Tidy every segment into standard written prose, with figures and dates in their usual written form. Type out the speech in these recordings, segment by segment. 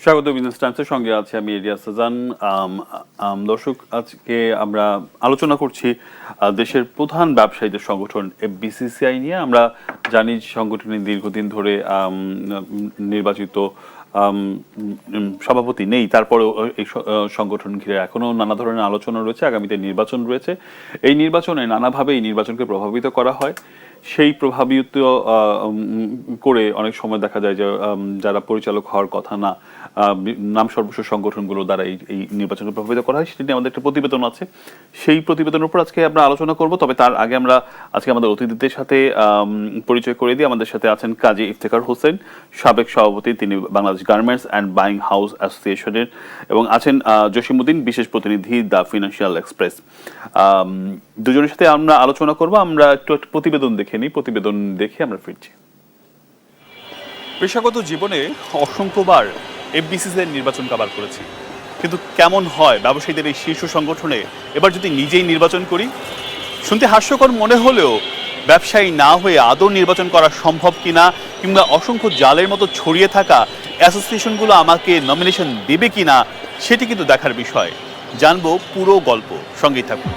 স্বাগত বিজনেস টাইমসের সঙ্গে আছে আমি এরিয়াস হাসান। দর্শক, আজকে আমরা আলোচনা করছি দেশের প্রধান ব্যবসায়ীদের সংগঠন এফবিসিসিআই নিয়ে। আমরা জানি সংগঠনের দীর্ঘদিন ধরে নির্বাচিত সভাপতি নেই, তারপরেও এই সংগঠন ঘিরে এখনো নানা ধরনের আলোচনা রয়েছে। আগামীতে নির্বাচন রয়েছে, এই নির্বাচনে নানাভাবে এই নির্বাচনকে প্রভাবিত করা হয়। সেই প্রভাবিত করে অনেক সময় দেখা যায় যে যারা পরিচালক হওয়ার কথা না, নাম সর্বস্ব সংগঠনগুলো দ্বারা এই নির্বাচনকে প্রভাবিত করা হয়, সেটি নিয়ে আমাদের একটা প্রতিবেদন আছে। সেই প্রতিবেদনের উপর আজকে আমরা আলোচনা করব। তবে তার আগে আমরা আজকে আমাদের অতিথিদের সাথে পরিচয় করে দিই। আমাদের সাথে আছেন কাজী ইফতেখার হোসেন, সাবেক সভাপতি, তিনি Bangladesh garments and buying house অ্যাসোসিয়েশনের, এবং আছেন জসিমউদ্দিন, বিশেষ প্রতিনিধি, দ্য ফিনান্সিয়াল এক্সপ্রেস। দুজনের সাথে আমরা আলোচনা করব। আমরা একটু প্রতিবেদন দেখে নিই, প্রতিবেদন দেখে আমরা ফিরছি। পেশাগত জীবনে অসংখ্যবার এফবিসিসিআই নির্বাচন কাভার করেছি, কিন্তু কেমন হয় ব্যবসায়ীদের এই শীর্ষ সংগঠনে এবার যদি নিজেই নির্বাচন করি? শুনতে হাস্যকর মনে হলেও ব্যবসায়ী না হয়ে আদৌ নির্বাচন করা সম্ভব কিনা, কিংবা অসংখ্য জালের মতো ছড়িয়ে থাকা অ্যাসোসিয়েশনগুলো আমাকে নমিনেশন দেবে কিনা, সেটি কিন্তু দেখার বিষয়। জানবো পুরো গল্প, সঙ্গেই থাকুন।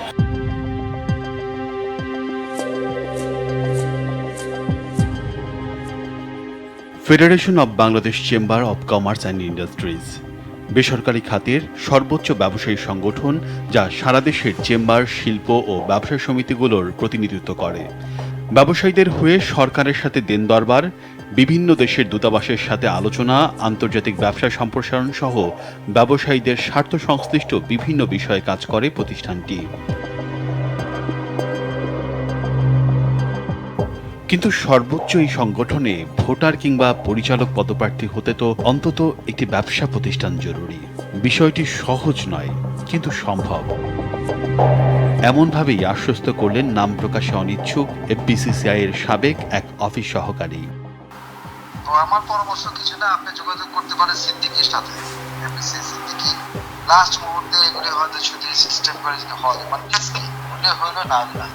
Federation of Bangladesh chamber of commerce and industries বেসরকারি খাতের সর্বোচ্চ ব্যবসায়ী সংগঠন, যা সারা দেশের চেম্বার, শিল্প ও ব্যবসা সমিতিগুলোর প্রতিনিধিত্ব করে। ব্যবসায়ীদের হয়ে সরকারের সাথে দেন দরবার, বিভিন্ন দেশের দূতাবাসের সাথে আলোচনা, আন্তর্জাতিক ব্যবসা সম্প্রসারণ সহ ব্যবসায়ীদের স্বার্থ সংশ্লিষ্ট বিভিন্ন বিষয়ে কাজ করে প্রতিষ্ঠানটি। কিন্তু সর্বোচ্চ এই সংগঠনে ভোটার কিংবা পরিচালক পদপ্রার্থী হতে তো অন্তত একটি ব্যবসা প্রতিষ্ঠান জরুরি। বিষয়টি সহজ নয়, কিন্তু সম্ভব। এমনভাবেই আশ্বস্ত করলেন নাম প্রকাশে অনিচ্ছুক এফবিসিসিআই এর সাবেক এক অফিস সহকারী। তো আমার পরামর্শ কিছু না, আপনি যোগাযোগ করতে পারেন সিদ্দিকির সাথে। এফবিসি সিদ্দিকি লাস্ট মুহূর্তে এগুলি হয়তো ছুটি সিস্টেম করে যদি হয়, মানে হলে হইলো, না হলে না।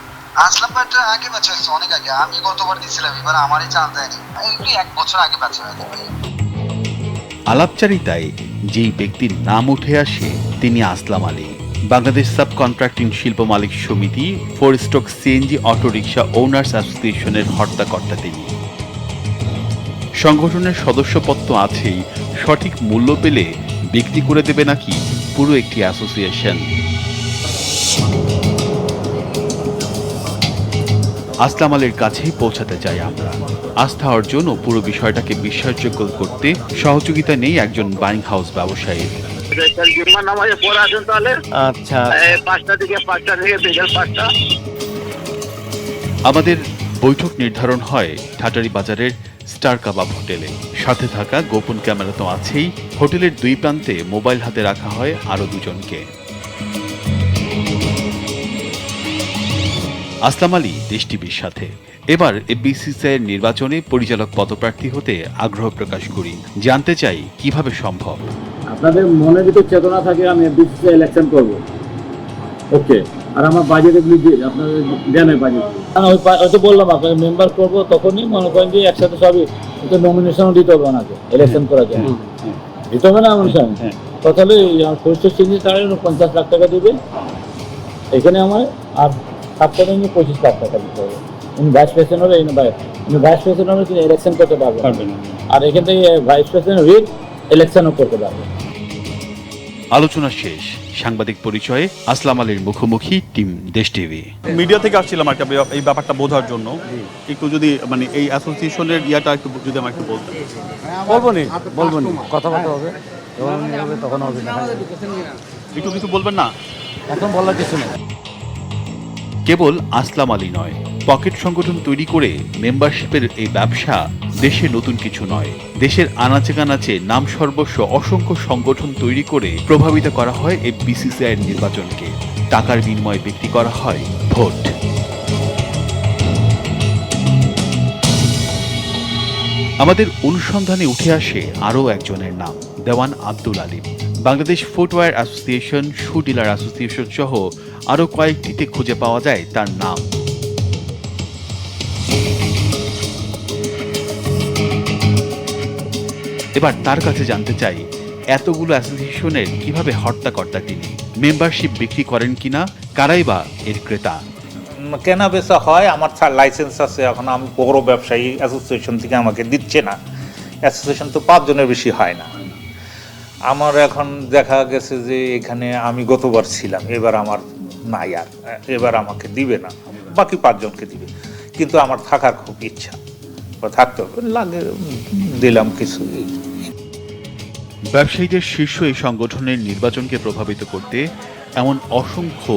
আসলাম ভাইটা আগে বাঁচা হয়েছে, অনেক আগে। আমি গতবার দিয়েছিলাম, এবার আমারই চান্স দেয়নি। এগুলি 1 বছর আগে বাঁচা হয়নি ভাই। আলাপচারিতায় যেই ব্যক্তির নাম উঠে আসে তিনি আসলাম আলী। বাংলাদেশ সাব কন্ট্রাক্টিং শিল্প মালিক সমিতি, 4 স্ট্রোক সিএনজি অটোরিকশা ওনার্স অ্যাসোসিয়েশনের হর্তাকর্তা তিনি। সংগঠনের সদস্যপদ তো আছেই, সঠিক মূল্য পেলে বিক্রি করে দেবে নাকি পুরো একটি অ্যাসোসিয়েশন? আসলাম আলীর কাছেই পৌঁছাতে চাই আমরা। আস্থা অর্জন ও পুরো বিষয়টাকে বিশ্বাসযোগ্য করতে সহযোগিতা নেই একজন বাইং হাউস ব্যবসায়ীর। আমাদের বৈঠক নির্ধারণ হয় ঠাটারি বাজারের স্টার কাবাব হোটেলে। সাথে থাকা গোপন ক্যামেরা তো আছেই, হোটেলের 2 প্রান্তে মোবাইল হাতে রাখা হয় আরো 2 জনকে। আসলাম আলী দেশ টিভির সাথে। এবার এফবিসিসিআই এর নির্বাচনে পরিচালক পদপ্রার্থী হতে আগ্রহ প্রকাশ করি। জানতে চাই কিভাবে সম্ভব। আপনাদের মনের ভিতর চেতনা থাকে আমি এফবিসিসিআই ইলেকশন করব, ওকে, আর আমার বাজেট এগুলি আপনাদের দেন বাজেট। হয়তো বললাম আপনাকে মেম্বার করব, তখনই মনে করেন যে একসাথে সবই নমিনেশনও দিতে হবে ওনাকে ইলেকশন করার জন্য, দিতে হবে না অনুষ্ঠান। তাহলে পরিষ্কার চিনি তারা 50 লাখ টাকা দেবে এখানে আমার, আর সপ্তাহে 25 লাখ টাকা দিতে হবে। উনি ভাইস প্রেসিডেন্ট হবে, ভাইস প্রেসিডেন্ট হবে, তিনি ইলেকশন করতে পারবেন, আর এখান থেকে ভাইস প্রেসিডেন্ট রিট ইলেকশনও করতে পারবেন। আলোচনা শেষ, সাংবাদিক পরিচয়ে আসলাম আলীর মুখোমুখি টিম দেশ টিভি। মিডিয়া থেকে আসছিলাম একটা এই ব্যাপারটা বোঝার জন্য। একটু যদি মানে এই অ্যাসোসিয়েশনের ইয়াটা একটু যদি আমাকে একটু বলতেন। বলবো নি কথাবার্তা হবে, তখন হবে না, একটু কিছু বলবেন না? এখন বলার কিছু নেই। কেবল আসলাম আলী নয়, পকেট সংগঠন তৈরি করে মেম্বারশিপের এই ব্যবসা দেশে নতুন কিছু নয়। দেশের আনাচে কানাচে নাম সর্বস্ব অসংখ্য সংগঠন তৈরি করে প্রভাবিত করা হয় এফবিসিসিআই এর নির্বাচনকে। টাকার বিনিময়ে বিক্রি করা হয় ভোট। আমাদের অনুসন্ধানে উঠে আসে আরও একজনের নাম, দেওয়ান আব্দুল আলিম। বাংলাদেশ ফুটওয়্যার অ্যাসোসিয়েশন, শু ডিলার অ্যাসোসিয়েশন সহ আরও কয়েকটিতে খুঁজে পাওয়া যায় তার নাম। এবার তার কাছে জানতে চাই এতগুলো অ্যাসোসিয়েশনের কিভাবে হর্তাকর্তা তিনি? মেম্বারশিপ বিক্রি করেন কিনা? কারাই বা এর ক্রেতা? কেনা বেচা হয়, আমার লাইসেন্স আছে, এখন আমি বড় ব্যবসায়ী, অ্যাসোসিয়েশন থেকে আমাকে দিচ্ছে না। অ্যাসোসিয়েশন তো 5 জনের বেশি হয় না। আমার এখন দেখা গেছে যে এখানে আমি গতবার ছিলাম, এবার আমার নাই, আর এবার আমাকে দিবে না, বাকি 5 জনকে দিবে। কিন্তু আমার থাকার খুব ইচ্ছা, থাকতে হবে, লাগে দিলাম কিছু। ব্যবসায়ীদের শীর্ষ এই সংগঠনের নির্বাচনকে প্রভাবিত করতে এমন অসংখ্য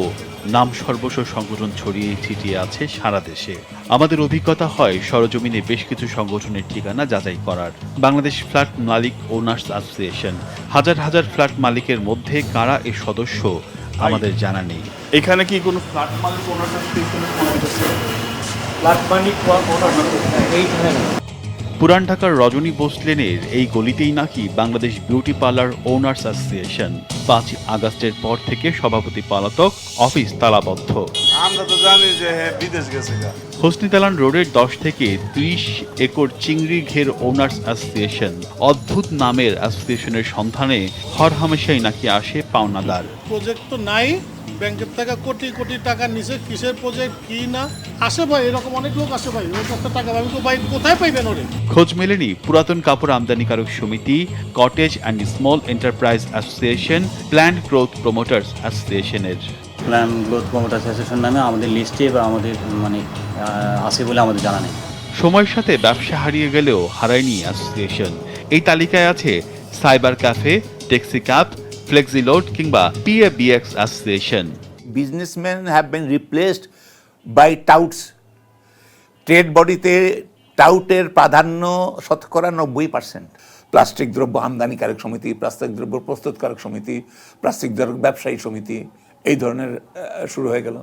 নাম সর্বস্ব সংগঠন ছড়িয়ে ছিটিয়ে আছে সারা দেশে। আমাদের অভিজ্ঞতা হয় সরজমিনে বেশ কিছু সংগঠনের ঠিকানা যাচাই করার। বাংলাদেশ ফ্ল্যাট মালিক ওনার্স অ্যাসোসিয়েশন, হাজার হাজার ফ্ল্যাট মালিকের মধ্যে কারা এর সদস্য আমাদের জানা নেই। এখানে কি কোনো ফ্ল্যাট মালিক ওনার্স অ্যাসোসিয়েশনের সমাবেশ আছে? পুরান ঢাকার রজনী বোস লেনের এই গলিতেই নাকি Bangladesh beauty parlour owners association. 5 আগস্টের পর থেকে সভাপতি পলাতক, অফিস তালাবদ্ধ। আমরা তো জানি যে বিদেশ গেছে। হোসনিতালান রোডের 10 থেকে 30 একর চিংড়ি ঘের ওনার্স অ্যাসোসিয়েশন, অদ্ভুত নামের অ্যাসোসিয়েশনের সন্ধানে হরহামেশাই নাকি আসে পাওনাদার। প্রজেক্ট তো নাই, ব্যাংকের থেকে কোটি কোটি টাকা নিচে, কিসের প্রজেক্ট কি না আসে ভাই, এরকম অনেক লোক আসে ভাই, ওই কত টাকা আমি তো ভাই কোথায় পাইবেন ওরে? খোঁজ মেলেনি পুরাতন কাপড় আমদানিকারক সমিতি, cottage and small enterprise association, planned growth promoters অ্যাসোসিয়েশনের। প্ল্যান গ্রোথ প্রমোটার্স অ্যাসোসিয়েশন নামে আমাদের লিস্টে বা আমাদের আছে বলে আমাদের জানা নেই। সময়ের সাথে ব্যবসা হারিয়ে গেলেও হারায়নি অ্যাসোসিয়েশন। এই তালিকায় আছে cyber cafe, taxi cab, Flexiload কিংবা PABX association. businessmen have been replaced by touts. Trade বডিতে টাউটের প্রাধান্য 90%। প্লাস্টিক দ্রব্য আমদানিকারক সমিতি, প্লাস্টিক দ্রব্য প্রস্তুতকারক সমিতি, প্লাস্টিক দ্রব্য ব্যবসায়ী সমিতি, এই ধরনের শুরু হয়ে গেল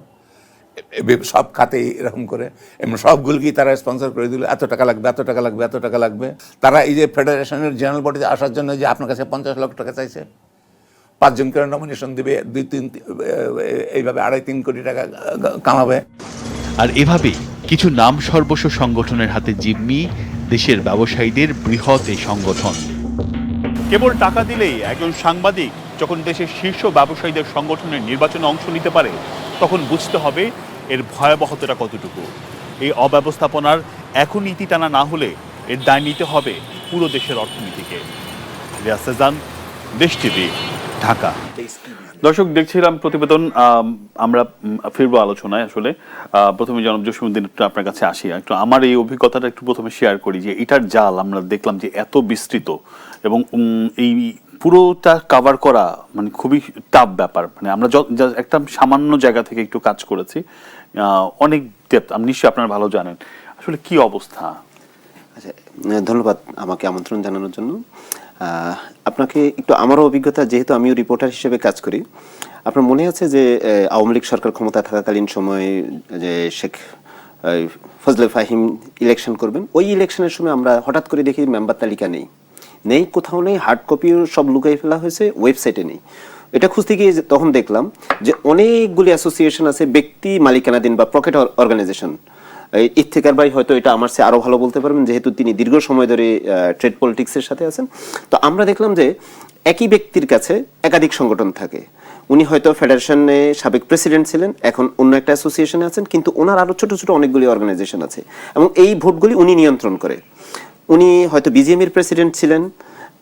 সব খাতেই এরকম করে। এবং সবগুলোকেই তারা স্পন্সর করে দিল, এত টাকা লাগবে, এত টাকা লাগবে, এত টাকা লাগবে। তারা এই যে ফেডারেশনের জেনারেল বডিতে আসার জন্য যে আপনার কাছে 50 লক্ষ টাকা চাইছে, 5 জন করে নমিনেশন দিবে, 2-3 এইভাবে 2.5-3 কোটি টাকা কামাবে। আর এভাবেই কিছু নাম সর্বস্ব সংগঠনের হাতে জিম্মি দেশের ব্যবসায়ীদের বৃহৎ এই সংগঠন। কেবল টাকা দিলেই একজন সাংবাদিক যখন দেশের শীর্ষ ব্যবসায়ীদের সংগঠনের নির্বাচনে অংশ নিতে পারে, তখন বুঝতে হবে এর ভয়াবহতাটা কতটুকু। এই অব্যবস্থাপনার এখন নীতি টানা না হলে এর দায় নিতে হবে পুরো দেশের অর্থনীতিকে। রিয়াজ সেজান, দেশ টিভি, ঢাকা। দর্শক, দেখছিলাম প্রতিবেদন। আমরা ফিরবো আলোচনায়। আসলে প্রথমে জনাব জসিমউদ্দিন, একটু আপনার কাছে আসি। একটু আমার এই অভিজ্ঞতাটা একটু প্রথমে শেয়ার করি যে এটার জাল আমরা দেখলাম যে এত বিস্তৃত এবং এই পুরোটা কভার করা মানে খুবই টাফ ব্যাপার। মানে আমরা একটা সামান্য জায়গা থেকে একটু কাজ করেছি, অনেক ডেপথ, আমি নিশ্চয়ই আপনারা ভালো জানেন। আসলে কি অবস্থা? আচ্ছা, ধন্যবাদ আমাকে আমন্ত্রণ জানানোর জন্য। আপনাকে একটু আমারও অভিজ্ঞতা, যেহেতু আমিও রিপোর্টার হিসেবে কাজ করি। আপনার মনে আছে যে আওয়ামী লীগ সরকার ক্ষমতা থাকাকালীন সময়ে যে শেখ ফজলে ফাহিম ইলেকশন করবেন, ওই ইলেকশনের সময় আমরা হঠাৎ করে দেখি মেম্বার তালিকা নেই, কোথাও নেই, হার্ড কপিও সব লুকাই ফেলা হয়েছে, ওয়েবসাইটে নেই। এটা খুঁজতে গিয়ে তখন দেখলাম যে অনেকগুলি অ্যাসোসিয়েশন আছে ব্যক্তি মালিকানাধীন বা পকেট অর্গানাইজেশন। ইফতেখার ভাই হয়তো এটা আমার চেয়ে আরো ভালো বলতে পারবেন, যেহেতু তিনি দীর্ঘ সময় ধরে ট্রেড পলিটিক্সের সাথে আছেন। তো আমরা দেখলাম যে একই ব্যক্তির কাছে একাধিক সংগঠন থাকে। উনি হয়তো ফেডারেশনে সাবেক প্রেসিডেন্ট ছিলেন, এখন অন্য একটা অ্যাসোসিয়েশনে আছেন, কিন্তু ওনার আরো ছোট ছোট অনেকগুলি অর্গানাইজেশন আছে এবং এই ভোটগুলি উনি নিয়ন্ত্রণ করে। উনি হয়তো বিজিএমের প্রেসিডেন্ট ছিলেন,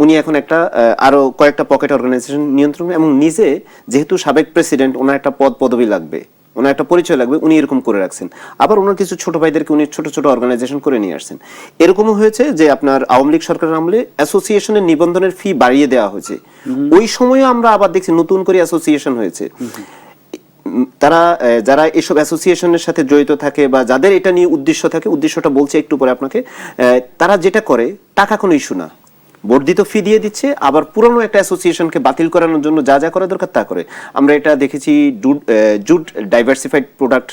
উনি এখন একটা আরো কয়েকটা পকেট অর্গানাইজেশন নিয়ন্ত্রণ, এবং নিজে যেহেতু সাবেক প্রেসিডেন্ট, ওনার একটা পদবি লাগবে, ওনার একটা পরিচয় লাগবে, উনি এরকম করে রাখছেন। আবার ওনার কিছু ছোট ভাইদেরকে উনি ছোট ছোট অর্গানাইজেশন করে নিয়ে আসছেন। এরকমও হয়েছে যে আপনার আওয়ামী লীগ সরকারের আমলে অ্যাসোসিয়েশনের নিবন্ধনের ফি বাড়িয়ে দেওয়া হয়েছে, ওই সময়ে আমরা আবার দেখছি নতুন করে অ্যাসোসিয়েশন হয়েছে। তারা যারা এসব অ্যাসোসিয়েশনের সাথে জড়িত থাকে বা যাদের এটা নিয়ে উদ্দেশ্য থাকে, উদ্দেশ্যটা বলছে একটু পরে আপনাকে, তারা যেটা করে টাকা কোনো ইস্যু না, বর্ধিত ফি দিয়ে দিচ্ছে, আবার পুরনো একটা অ্যাসোসিয়েশনকে বাতিল করানোর জন্য যা যা করা দরকার তা করে। আমরা এটা দেখেছি জুট ডাইভার্সিফাইড প্রোডাক্ট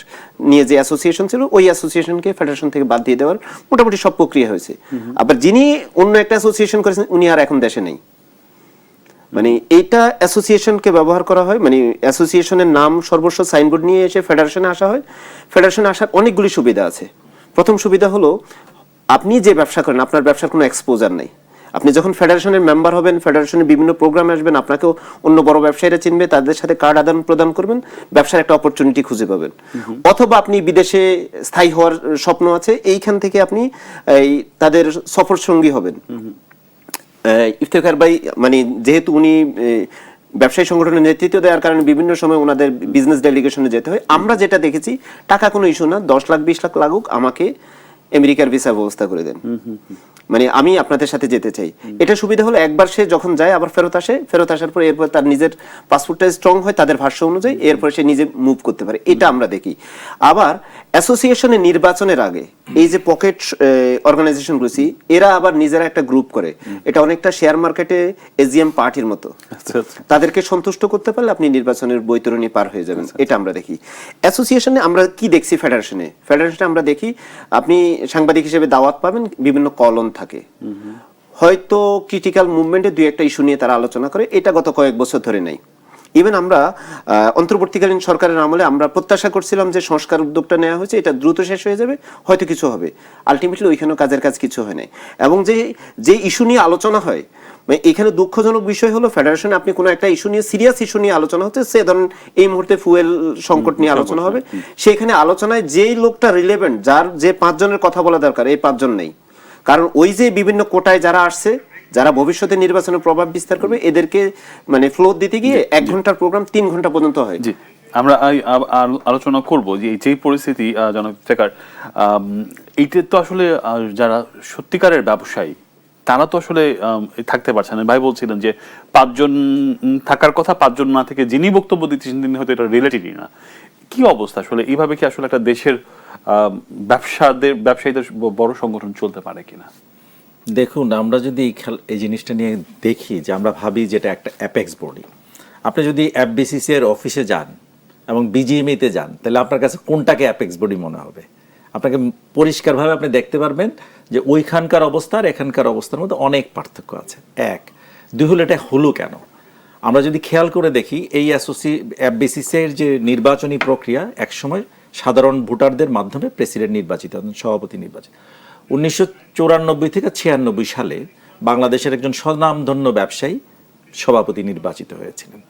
নিয়ে যে অ্যাসোসিয়েশন ছিল, ওই অ্যাসোসিয়েশনকে ফেডারেশন থেকে বাদ দিয়ে দেওয়ার মোটামুটি সব প্রক্রিয়া হয়েছে। আবার যিনি অন্য একটা অ্যাসোসিয়েশন করেছেন উনি আর এখন দেশে নেই। মানে এইটা অ্যাসোসিয়েশনকে ব্যবহার করা হয়, মানে অ্যাসোসিয়েশনের নাম সর্বস্ব সাইনবোর্ড নিয়ে এসে ফেডারেশনে আসা হয়। ফেডারেশনে আসার অনেকগুলি সুবিধা আছে। প্রথম সুবিধা হলো আপনি যে ব্যবসা করেন আপনার ব্যবসার কোনো এক্সপোজার নেই, আপনি যখন ফেডারেশনের মেম্বার হবেন, ফেডারেশনের বিভিন্ন প্রোগ্রামে আসবেন, আপনাকেও অন্য বড় ব্যবসায়ীরা চিনবে, তাদের সাথে কার্ড আদান প্রদান করবেন, ব্যবসার একটা অপরচুনিটি খুঁজে পাবেন। অথবা আপনি বিদেশে স্থায়ী হওয়ার স্বপ্ন আছে, এইখান থেকে আপনি তাদের সফর সঙ্গী হবেন। ইফতেখার ভাই মানে যেহেতু উনি ব্যবসায়ী সংগঠনের নেতৃত্ব দেওয়ার কারণে বিভিন্ন সময় ওনাদের বিজনেস ডেলিগেশনে যেতে হয়। আমরা যেটা দেখেছি, টাকা কোনো ইস্যু না, 10 লাখ 20 লাখ লাগুক, আমাকে আমেরিকার ভিসা ব্যবস্থা করে দেন, মানে আমি আপনাদের সাথে যেতে চাই। এটা সুবিধা হলো একবার সে যখন যায় আবার ফেরত আসে, ফেরত আসার পর এরপর তার নিজের পাসপোর্টটা স্ট্রং হয় তাদের ভাষ্য অনুযায়ী, এরপর সে নিজে মুভ করতে পারে। এটা আমরা দেখি। আবার অ্যাসোসিয়েশনের নির্বাচনের আগে এই যে পকেট অর্গানাইজেশন গুলো, এরা আবার নিজেরা একটা গ্রুপ করে, এটা অনেকটা শেয়ার মার্কেটে এজিএম পার্টির মতো। তাদেরকে সন্তুষ্ট করতে পারলে আপনি নির্বাচনের বৈতরণী পার হয়ে যাবেন। এটা আমরা দেখি। অ্যাসোসিয়েশনে আমরা কি দেখছি, ফেডারেশনে আমরা দেখি আপনি সাংবাদিক হিসেবে দাওয়াত পাবেন, বিভিন্ন কলম থাকে, হয়তো ক্রিটিক্যাল মুভমেন্টে দুই একটা ইস্যু নিয়ে তারা আলোচনা করে। এটা গত কয়েক বছর ধরে নেই। ইভেন আমরা অন্তর্বর্তীকালীন সরকারের আমলে আমরা প্রত্যাশা করছিলাম যে সংস্কার উদ্যোগটা নেওয়া হয়েছে, এটা দ্রুত শেষ হয়ে যাবে, হয়তো কিছু হবে। আলটিমেটলি ওইখানেও কাজের কাজ কিছু হয় নাই। এবং যে ইস্যু নিয়ে আলোচনা হয়, মানে এখানে দুঃখজনক বিষয় হলো ফেডারেশনে আপনি কোনো একটা ইস্যু নিয়ে, সিরিয়াস ইস্যু নিয়ে আলোচনা হচ্ছে, সে ধরেন এই মুহূর্তে ফুয়েল সংকট নিয়ে আলোচনা হবে, সেখানে আলোচনায় যেই লোকটা রিলেভেন্ট, যার যে 5 জনের কথা বলা দরকার, এই 5 জন নেই। কারণ ওই যে বিভিন্ন কোটায় যারা আসছে, যারা ভবিষ্যতে নির্বাচনে প্রভাব বিস্তার করবে, এদেরকে মানে ফ্লোর দিতে গিয়ে 1 ঘন্টার প্রোগ্রাম 3 ঘন্টা পর্যন্ত হয়। জি, আমরা আলোচনা করব যে যেই পরিস্থিতি জনাব ইফতেখার, এইটা তো আসলে যারা সত্যিকারের ব্যবসায়ী তারা তো আসলে থাকতে পারছে না। ভাই বলছিলেন যে 5 জন থাকার কথা, 5 জন না থেকে যিনি বক্তব্য দিচ্ছেন তিনি হয়তো এটা রিলেটিভই না। কি অবস্থা আসলে, এইভাবে কি আসলে একটা দেশের ব্যবসায়ীদের বড় সংগঠন চলতে পারে কিনা? দেখুন, আমরা যদি এই জিনিসটা নিয়ে দেখি যে আমরা ভাবি যেটা একটা অ্যাপেক্স বডি, আপনি যদি এফবিসিসি এর অফিসে যান এবং বিজিএমইতে যান, তাহলে আপনার কাছে কোনটাকে অ্যাপেক্স বডি মনে হবে? আপনাকে পরিষ্কারভাবে আপনি দেখতে পারবেন যে ওইখানকার অবস্থা আর এখানকার অবস্থার মধ্যে অনেক পার্থক্য আছে। 1, 2 হলো এটা হলো কেন? আমরা যদি খেয়াল করে দেখি, এই এফবিসিসি এর যে নির্বাচনী প্রক্রিয়া, একসময় সাধারণ ভোটারদের মাধ্যমে প্রেসিডেন্ট নির্বাচিত হন, সভাপতি নির্বাচিত। 1994 থেকে 96 সালে বাংলাদেশের একজন স্বনামধন্য ব্যবসায়ী সভাপতি নির্বাচিত হয়েছিলেন,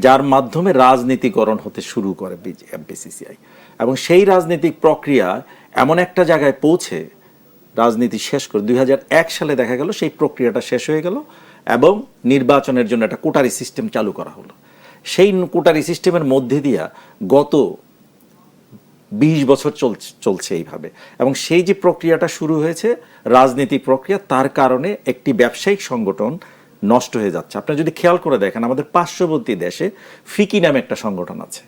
যার মাধ্যমে রাজনীতিকরণ হতে শুরু করে এফবিসিসিআই। এবং সেই রাজনৈতিক প্রক্রিয়া এমন একটা জায়গায় পৌঁছে রাজনীতি শেষ করে 2001 সালে দেখা গেল সেই প্রক্রিয়াটা শেষ হয়ে গেল এবং নির্বাচনের জন্য একটা কোটারি সিস্টেম চালু করা হলো। সেই কোটারি সিস্টেমের মধ্যে দিয়া গত 20 বছর চলছে এইভাবে। এবং সেই যে প্রক্রিয়াটা শুরু হয়েছে রাজনীতি প্রক্রিয়া, তার কারণে একটি ব্যবসায়িক সংগঠন নষ্ট হয়ে যাচ্ছে। আপনারা যদি খেয়াল করে দেখেন, আমাদের পার্শ্ববর্তী দেশে ফিকি নামে একটা সংগঠন আছে,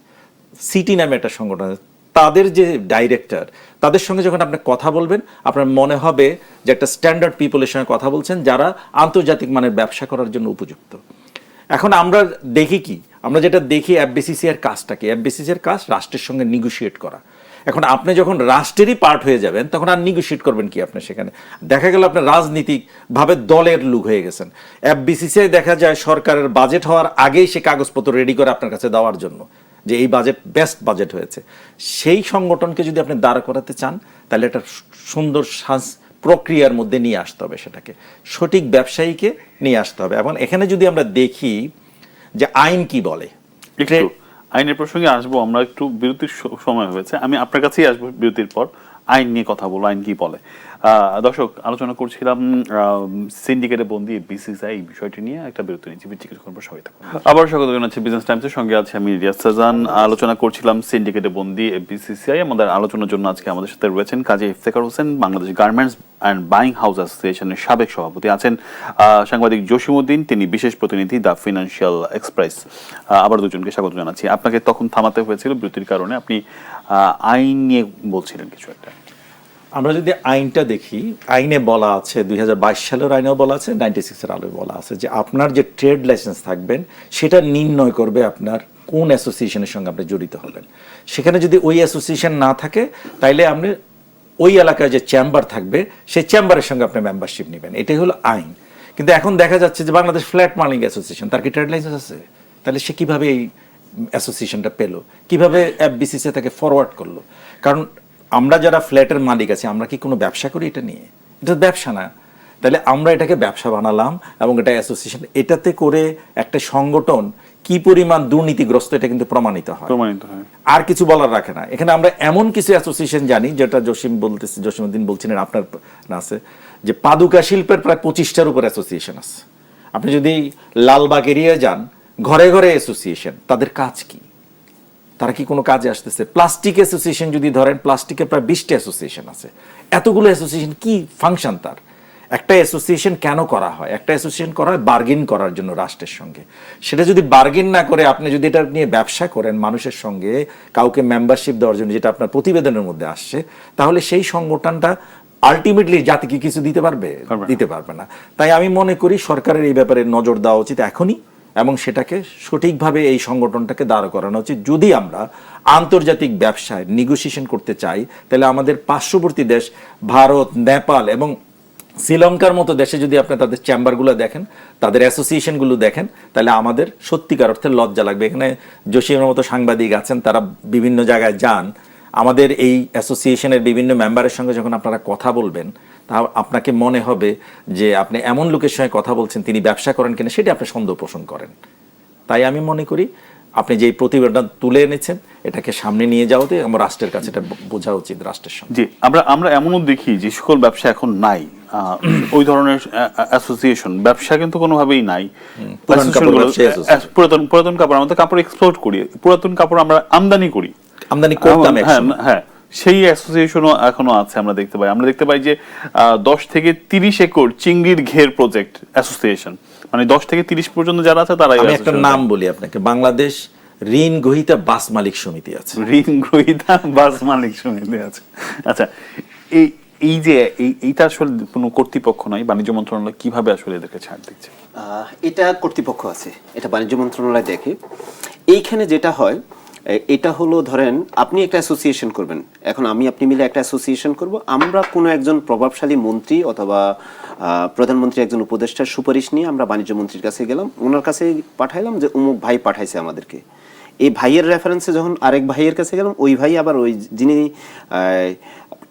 সিটি নামে একটা সংগঠন আছে, তাদের যে ডাইরেক্টর, তাদের সঙ্গে যখন আপনি কথা বলবেন আপনার মনে হবে যে একটা স্ট্যান্ডার্ড পিপলের সঙ্গে কথা বলছেন, যারা আন্তর্জাতিক মানের ব্যবসা করার জন্য উপযুক্ত। এখন আমরা দেখি কি, আমরা যেটা দেখি এফবিসিসি এর কাজটা কি, এফবিসিসি এর কাজ রাষ্ট্রের সঙ্গে নিগোশিয়েট করা। এখন আপনি যখন রাষ্ট্রেরই পার্ট হয়ে যাবেন, তখন আর নিগোশিয়েট করবেন কি আপনি? সেখানে দেখা গেল আপনার রাজনীতিকভাবে দলের লোক হয়ে গেছেন। এফবিসিসি দেখা যায় সরকারের বাজেট হওয়ার আগেই সে কাগজপত্র রেডি করে আপনার কাছে দেওয়ার জন্য যে এই বাজেট বেস্ট বাজেট হয়েছে। সেই সংগঠনকে যদি আপনি দাঁড় করাতে চান, তাহলে একটা সুন্দর প্রক্রিয়ার মধ্যে নিয়ে আসতে হবে, সেটাকে সঠিক ব্যবসায়ীকে নিয়ে আসতে হবে। এবং এখানে যদি আমরা দেখি যে আইন কি বলে, আইনের প্রসঙ্গে আসবো আমরা, একটু বিরতির সময় হয়েছে, আমি আপনার কাছেই আসবো বিরতির পর, আইন নিয়ে কথা বলবো, আইন কি বলে। দর্শক, আলোচনা করছিলাম সিন্ডিকেটে বন্দী বিসিসিআই, এই বিষয়টি নিয়ে একটা বিরতি নিচ্ছি, কিছুক্ষণ পর সবাই থাকুন। আবার স্বাগত জানাচ্ছি বিজনেস টাইমসের সঙ্গে আছে আমি রিয়াজ সাজান। আলোচনা করছিলাম সিন্ডিকেটে বন্দী বিসিসিআই। আমাদের আলোচনার জন্য আজকে আমাদের সাথে রয়েছেন Kazi Iftekhar Hossain, Bangladesh garments and buying house অ্যাসোসিয়েশনের সাবেক সভাপতি, আছেন সাংবাদিক জসিমউদ্দিন, তিনি বিশেষ প্রতিনিধি দ্য ফিনান্সিয়াল এক্সপ্রেস। আবার দুজনকে স্বাগত জানাচ্ছি। আপনাকে তখন থামাতে হয়েছিল বিরতির কারণে, আপনি আইন নিয়ে বলছিলেন কিছু একটা। আমরা যদি আইনটা দেখি, আইনে বলা আছে 2022 সালের আইনেও বলা আছে, 96 এর আলোয় বলা আছে যে আপনার যে ট্রেড লাইসেন্স থাকবেন সেটা নির্ণয় করবে আপনার কোন অ্যাসোসিয়েশনের সঙ্গে আপনি জড়িত হবেন। সেখানে যদি ওই অ্যাসোসিয়েশন না থাকে, তাইলে আপনি ওই এলাকায় যে চেম্বার থাকবে সেই চেম্বারের সঙ্গে আপনি মেম্বারশিপ নেবেন। এটাই হলো আইন। কিন্তু এখন দেখা যাচ্ছে যে বাংলাদেশ ফ্ল্যাট মালিক অ্যাসোসিয়েশন, তার কি ট্রেড লাইসেন্স আছে? তাহলে সে কিভাবে এই অ্যাসোসিয়েশনটা পেলো, কিভাবে এফবিসিসি তাকে ফরওয়ার্ড করলো? কারণ আমরা যারা ফ্ল্যাটের মালিক আছি, আমরা কি কোনো ব্যবসা করি এটা নিয়ে? এটা ব্যবসা না, তাহলে আমরা এটাকে ব্যবসা বানালাম এবং এটা অ্যাসোসিয়েশন, এটাতে করে একটা সংগঠন কি পরিমাণ দুর্নীতিগ্রস্ত এটা কিন্তু প্রমাণিত হয়। আর কিছু বলার রাখে না। এখানে আমরা এমন কিছু অ্যাসোসিয়েশন জানি, যেটা জসিমউদ্দিন বলছিলেন আপনার আছে, যে পাদুকা শিল্পের প্রায় 25টার উপর অ্যাসোসিয়েশন আছে। আপনি যদি লালবাগ এরিয়ায় যান, ঘরে ঘরে অ্যাসোসিয়েশন। তাদের কাজ কি? তারা কি কোনো কাজে আসতেছে? প্লাস্টিক অ্যাসোসিয়েশন যদি ধরেন, প্লাস্টিকের প্রায় 20টা অ্যাসোসিয়েশন আছে। এতগুলো অ্যাসোসিয়েশন কি ফাংশন তার? একটা অ্যাসোসিয়েশন কেন করা হয়? একটা অ্যাসোসিয়েশন করা হয় বার্গেন করার জন্য রাষ্ট্রের সঙ্গে। সেটা যদি বার্গেন না করে আপনি যদি এটা নিয়ে ব্যবসা করেন মানুষের সঙ্গে, কাউকে মেম্বারশিপ দেওয়ার জন্য, যেটা আপনার প্রতিবেদনের মধ্যে আসছে, তাহলে সেই সংগঠনটা আলটিমেটলি জাতিকে কিছু দিতে পারবে? দিতে পারবে না। তাই আমি মনে করি সরকারের এই ব্যাপারে নজর দেওয়া উচিত এখনই, এবং সেটাকে সঠিকভাবে এই সংগঠনটাকে দাঁড় করানো উচিত। যদি আমরা আন্তর্জাতিক ব্যবসায় নেগোসিয়েশন করতে চাই, তাহলে আমাদের পার্শ্ববর্তী দেশ ভারত, নেপাল এবং শ্রীলঙ্কার মতো দেশে যদি আপনি তাদের চেম্বারগুলো দেখেন, তাদের অ্যাসোসিয়েশনগুলো দেখেন, তাহলে আমাদের সত্যিকার অর্থে লজ্জা লাগবে। এখানে জসিমের মতো সাংবাদিক আছেন, তারা বিভিন্ন জায়গায় যান। আমাদের এই অ্যাসোসিয়েশনের বিভিন্ন মেম্বারের সঙ্গে যখন আপনারা কথা বলবেন, তা আপনাকে মনে হবে যে আপনি এমন লোকের সঙ্গে কথা বলছেন তিনি ব্যবসা করেন কিনা সেটা আপনি সন্দেহ পোষণ করেন। তাই আমি মনে করি আপনি যে প্রতিবেদন তুলে এনেছেন এটাকে সামনে নিয়ে যাওয়াতে আমার রাষ্ট্রের কাছে এটা বোঝা উচিত, রাষ্ট্রের সঙ্গে। জি, আমরা এমনও দেখি যে সকল ব্যবসা এখন নাই, ওই ধরনের অ্যাসোসিয়েশন ব্যবসা কিন্তু কোনোভাবেই নাই। পুরাতন কাপড়, আমাদের কাপড় এক্সপোর্ট করি, পুরাতন কাপড় আমরা আমদানি করি, আমদানি করতাম। হ্যাঁ, সেই অ্যাসোসিয়েশনও এখনো আছে। আমরা দেখতে পাই যে 10 থেকে 30 একর চিংড়ির ঘের প্রজেক্ট অ্যাসোসিয়েশন, মানে 10 থেকে 30 পর্যন্ত যারা আছে তারা। আমি একটা নাম বলি আপনাকে, বাংলাদেশ ঋণ গ্রহীতা বাস মালিক সমিতি আছে। ঋণ গ্রহীতা বাস মালিক সমিতি আছে। আচ্ছা, এই যে এইটা আসলে কোনো কর্তৃপক্ষ নয়, বাণিজ্য মন্ত্রণালয় কিভাবে আসলে এদেরকে ছাড় দিচ্ছে? এটা কর্তৃপক্ষ আছে, এটা বাণিজ্য মন্ত্রণালয় দেখে। এইখানে যেটা হয়, এটা হলো ধরেন আপনি একটা অ্যাসোসিয়েশন করবেন, এখন আপনি মিলে একটা অ্যাসোসিয়েশন করব, আমরা কোনো একজন প্রভাবশালী মন্ত্রী অথবা প্রধানমন্ত্রী একজন উপদেষ্টার সুপারিশ নিয়ে আমরা বাণিজ্য মন্ত্রীর কাছে গেলাম, ওনার কাছে পাঠাইলাম যে অমুক ভাই পাঠাইছে আমাদেরকে। এই ভাইয়ের রেফারেন্সে যখন আরেক ভাইয়ের কাছে গেলাম, ওই ভাই আবার ওই যিনি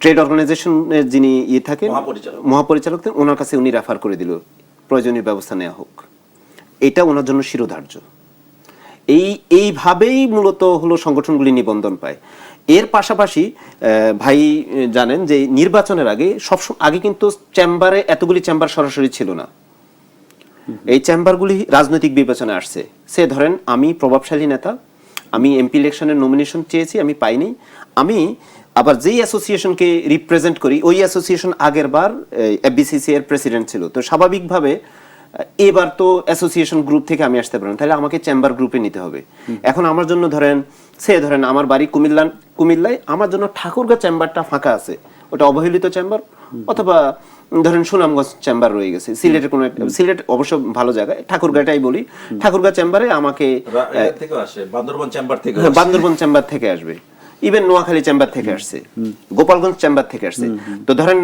ট্রেড অর্গানাইজেশনের যিনি থাকেন মহাপরিচালক, ওনার কাছে উনি রেফার করে দিল প্রয়োজনীয় ব্যবস্থা নেওয়া হোক। এটা ওনার জন্য শিরোধার্য। এইভাবেই মূলত হলো সংগঠনগুলি নিবন্ধন পায়। এর পাশাপাশি ভাই জানেন যে নির্বাচনের আগে আগে কিন্তু চেম্বারে এতগুলি চেম্বার সরাসরি ছিল না। এই চেম্বারগুলি রাজনৈতিক বিবেচনা আসছে। সে ধরেন আমি প্রভাবশালী নেতা, আমি এমপি ইলেকশনের নমিনেশন চেয়েছি, আমি পাইনি, আমি আবার যেই অ্যাসোসিয়েশনকে রিপ্রেজেন্ট করি ওই অ্যাসোসিয়েশন আগের বার এফবিসিসি এর প্রেসিডেন্ট ছিল, তো স্বাভাবিকভাবে এবার তো অ্যাসোসিয়েশন গ্রুপ থেকে আমি আসতে পারবো, তাহলে আমাকে চেম্বার গ্রুপে নিতে হবে। এখন আমার জন্য ধরেন আমার বাড়ি কুমিল্লায়, আমার জন্য ঠাকুরগাঁ চেম্বারটা ফাঁকা আছে, ওটা অবহেলিত চেম্বার, অথবা ধরেন সুনামগঞ্জ চেম্বার রয়ে গেছে, সিলেটের কোনো সিলেট অবশ্য ভালো জায়গায়, ঠাকুরগাঁটাই বলি, ঠাকুরগাঁ চেম্বারে আমাকে বান্দরবন চেম্বার থেকে আসবে, ইভেন নোয়াখালী চেম্বার থেকে আসছে, গোপালগঞ্জ চেম্বার থেকে আসছে। তো ধরেন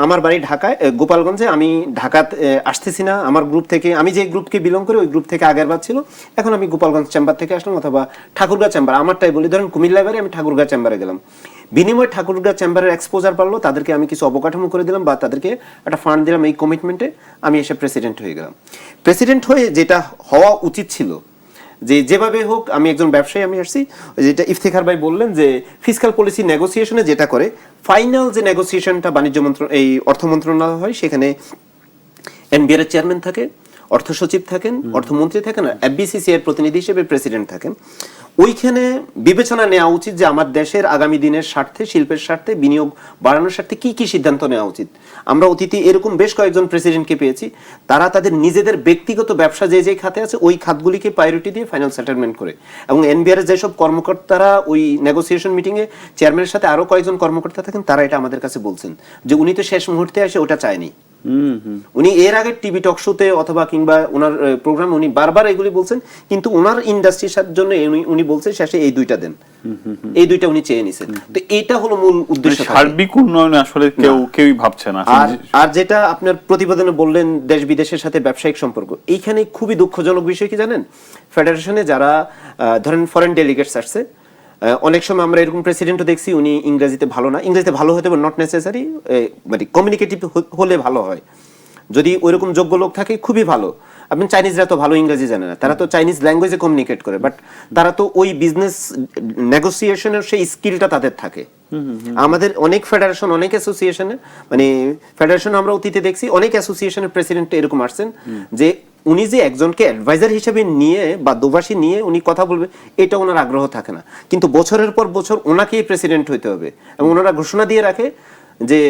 আমার বাড়ি ঢাকায়, গোপালগঞ্জে, আমি ঢাকাতে আসতেছি না, আমার গ্রুপ থেকে, আমি যে গ্রুপকে বিলং করি ওই গ্রুপ থেকে আগের বার ছিল, এখন আমি গোপালগঞ্জ চেম্বার থেকে আসলাম, অথবা ঠাকুরগাঁ চেম্বার, আমারটাই বলি, ধরেন কুমিল্লায় বাড়ি, আমি ঠাকুরগাঁ চেম্বারে গেলাম, বিনিময়ে ঠাকুরগাঁ চেম্বারের এক্সপোজার বাড়লো, তাদেরকে আমি কিছু অবকাঠামো করে দিলাম বা তাদেরকে একটা ফান্ড দিলাম, এই কমিটমেন্টে আমি এসে প্রেসিডেন্ট হয়ে গেলাম। প্রেসিডেন্ট হয়ে যেটা হওয়া উচিত ছিল, যেভাবে হোক, আমি একজন ব্যবসায়ী, আমি আসছি, যেটা ইফতেখার ভাই বললেন যে ফিসক্যাল পলিসি নেগোসিয়েশনে যেটা করে, ফাইনাল যে নেগোসিয়েশনটা বাণিজ্য অর্থ মন্ত্রণালয় হয়, সেখানে এনবিআর এর চেয়ারম্যান থাকে, অর্থ সচিব থাকেন, অর্থমন্ত্রী থাকেন, আর এফবিসিসি এর প্রতিনিধি হিসেবে প্রেসিডেন্ট থাকেন। ওইখানে বিবেচনা নেওয়া উচিত যে আমার দেশের আগামী দিনের স্বার্থে, শিল্পের স্বার্থে, বিনিয়োগ বাড়ানোর স্বার্থে কি কি সিদ্ধান্ত নেওয়া উচিত। আমরা অতীতে এরকম বেশ কয়েকজন প্রেসিডেন্টকে পেয়েছি, তারা তাদের নিজেদের ব্যক্তিগত ব্যবসা যে খাতে আছে ওই খাতগুলিকে প্রায়োরিটি দিয়ে ফাইনাল সেটেলমেন্ট করে, এবং এনবিআর এর যেসব কর্মকর্তারা ওই নেগোসিয়েশন মিটিংয়ে চেয়ারম্যানের সাথে আরো কয়েকজন কর্মকর্তা থাকেন, তারা এটা আমাদের কাছে বলছেন যে উনি তো শেষ মুহূর্তে এসে ওটা চায়নি। উনি এর আগে টিভি টক শোতে অথবা কিংবা ওনার প্রোগ্রামে উনি বারবার এগুলি বলছেন, কিন্তু ওনার ইন্ডাস্ট্রির জন্য উনি বলছেন শেষে এই দুইটা দেন, এই দুইটা উনি চেয়ে নিছেন। তো এটা হলো মূল উদ্দেশ্য। সার্বিক উন্নয়ন আসলে কেউই ভাবছে না। আর যেটা আপনার প্রতিবেদনে বললেন দেশ বিদেশের সাথে ব্যবসায়িক সম্পর্ক, এইখানে খুবই দুঃখজনক বিষয় কি জানেন, ফেডারেশনে যারা ধরেন ফরেন ডেলিগেটস আসছে, অনেক সময় আমরা এরকম প্রেসিডেন্টও দেখছি উনি ইংরেজিতে ভালো না, ইংরেজিতে ভালো হতে নট নেসেসারি, মানে কমিউনিকেটিভ হলে ভালো হয়, যদি ওইরকম যোগ্য লোক থাকে খুবই ভালো। আপনি চাইনিজরা তো ভালো ইংরেজি জানে না, তারা তো চাইনিজ ল্যাঙ্গুয়েজে কমিউনিকেট করে, বাট তারা তো ওই বিজনেস নেগোসিয়েশনের সেই স্কিলটা তাদের থাকে। আমাদের অনেক ফেডারেশন, অনেক অ্যাসোসিয়েশনে, মানে ফেডারেশন আমরা অতীতে দেখছি অনেক অ্যাসোসিয়েশনের প্রেসিডেন্ট এরকম আসছেন যে উনি যে একজনকে অ্যাডভাইজার হিসেবে নিয়ে বা দুভাষী নিয়ে উনি কথা বলবে, এটা ওনার আগ্রহ থাকে না, কিন্তু বছরের পর বছর ওনাকেই প্রেসিডেন্ট হইতে হবে। এবং ওনারা ঘোষণা দিয়ে রাখে যে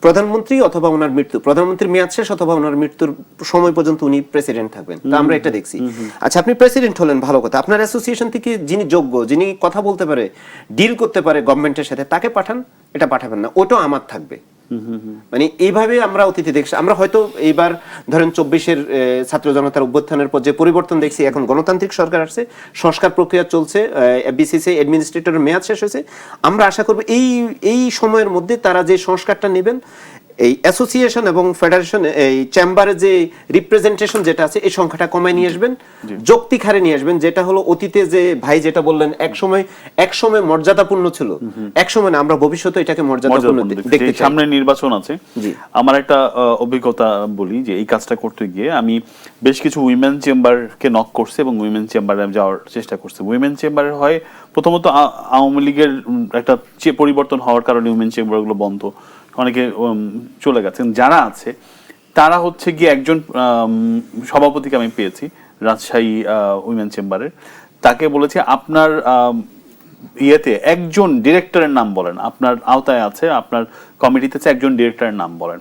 প্রধানমন্ত্রী অথবা ওনার মৃত্যু, প্রধানমন্ত্রীর মেয়াদ শেষ অথবা ওনার মৃত্যুর সময় পর্যন্ত উনি প্রেসিডেন্ট থাকবেন। তা আমরা এটা দেখছি। আচ্ছা, আপনি প্রেসিডেন্ট হলেন, ভালো কথা, আপনার অ্যাসোসিয়েশন থেকে যিনি যোগ্য, যিনি কথা বলতে পারে, ডিল করতে পারে গভর্নমেন্টের সাথে, তাকে পাঠান, এটা পাঠাবেন না, ওটাও আমার থাকবে। মানে এইভাবে আমরা অতীতে দেখছি। আমরা হয়তো এইবার ধরেন 24-এর ছাত্র জনতার অভ্যুত্থানের পর যে পরিবর্তন দেখছি, এখন গণতান্ত্রিক সরকার আসছে, সংস্কার প্রক্রিয়া চলছে, বিসিসি অ্যাডমিনিস্ট্রেটরের মেয়াদ শেষ হয়েছে। আমরা আশা করব এই সময়ের মধ্যে তারা যে সংস্কারটা নেবেন, এই অ্যাসোসিয়েশন এবং ফেডারেশন, এই চেম্বারে যে রিপ্রেজেন্টেশন যেটা আছে, এই সংখ্যাটা কমায় নিয়ে আসবেন, যৌক্তিক হারে নিয়ে আসবেন। যেটা হলো অতীতে যে ভাই যেটা বললেন, এক সময় মর্যাদাপূর্ণ ছিল, এক সময় না, আমরা ভবিষ্যতে এটাকে মর্যাদাপূর্ণ দেখতে চাই। সামনে নির্বাচন আছে। আমার একটা অভিজ্ঞতা বলি যে এই কাজটা করতে গিয়ে আমি বেশ কিছু উইমেন চেম্বারকে নক করছি এবং উইমেন চেম্বারে যাওয়ার চেষ্টা করছি। উইমেন চেম্বারের হয় প্রথমত আওয়ামী লীগের একটা পরিবর্তন হওয়ার কারণে উইমেন চেম্বারগুলো বন্ধ, অনেকে চলে গেছেন। যারা আছে তারা হচ্ছে গিয়ে একজন সভাপতিকে আমি পেয়েছি রাজশাহী উইমেন চেম্বারের, তাকে বলেছি আপনার ইয়েতে একজন ডিরেক্টরের নাম বলেন, আপনার আওতায় আছে, আপনার কমিটিতে আছে, একজন ডিরেক্টরের নাম বলেন।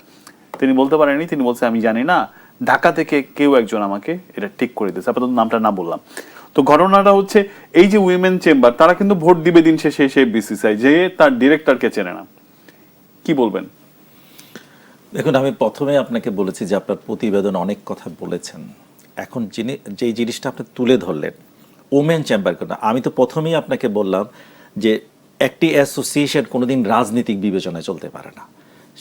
তিনি বলতে পারেননি, তিনি বলছে আমি জানি না, ঢাকা থেকে কেউ একজন আমাকে এটা ঠিক করে দিয়েছে, আপাতত নামটা না বললাম। তো ঘটনাটা হচ্ছে এই যে উইমেন চেম্বার, তারা কিন্তু ভোট দিবে দিন শেষে এসে বিসিসিআই, যে তার ডিরেক্টরকে চেনে না। কি বলবেন? দেখুন, আমি প্রথমে আপনাকে বলেছি যে আপনার প্রতিবেদন অনেক কথা বলেছেন। এখন যেই জিনিসটা আপনি তুলে ধরলেন ওমেন চেম্বার কথা, আমি তো প্রথমেই আপনাকে বললাম যে একটি অ্যাসোসিয়েশন কোনোদিন রাজনৈতিক বিবেচনায় চলতে পারে না,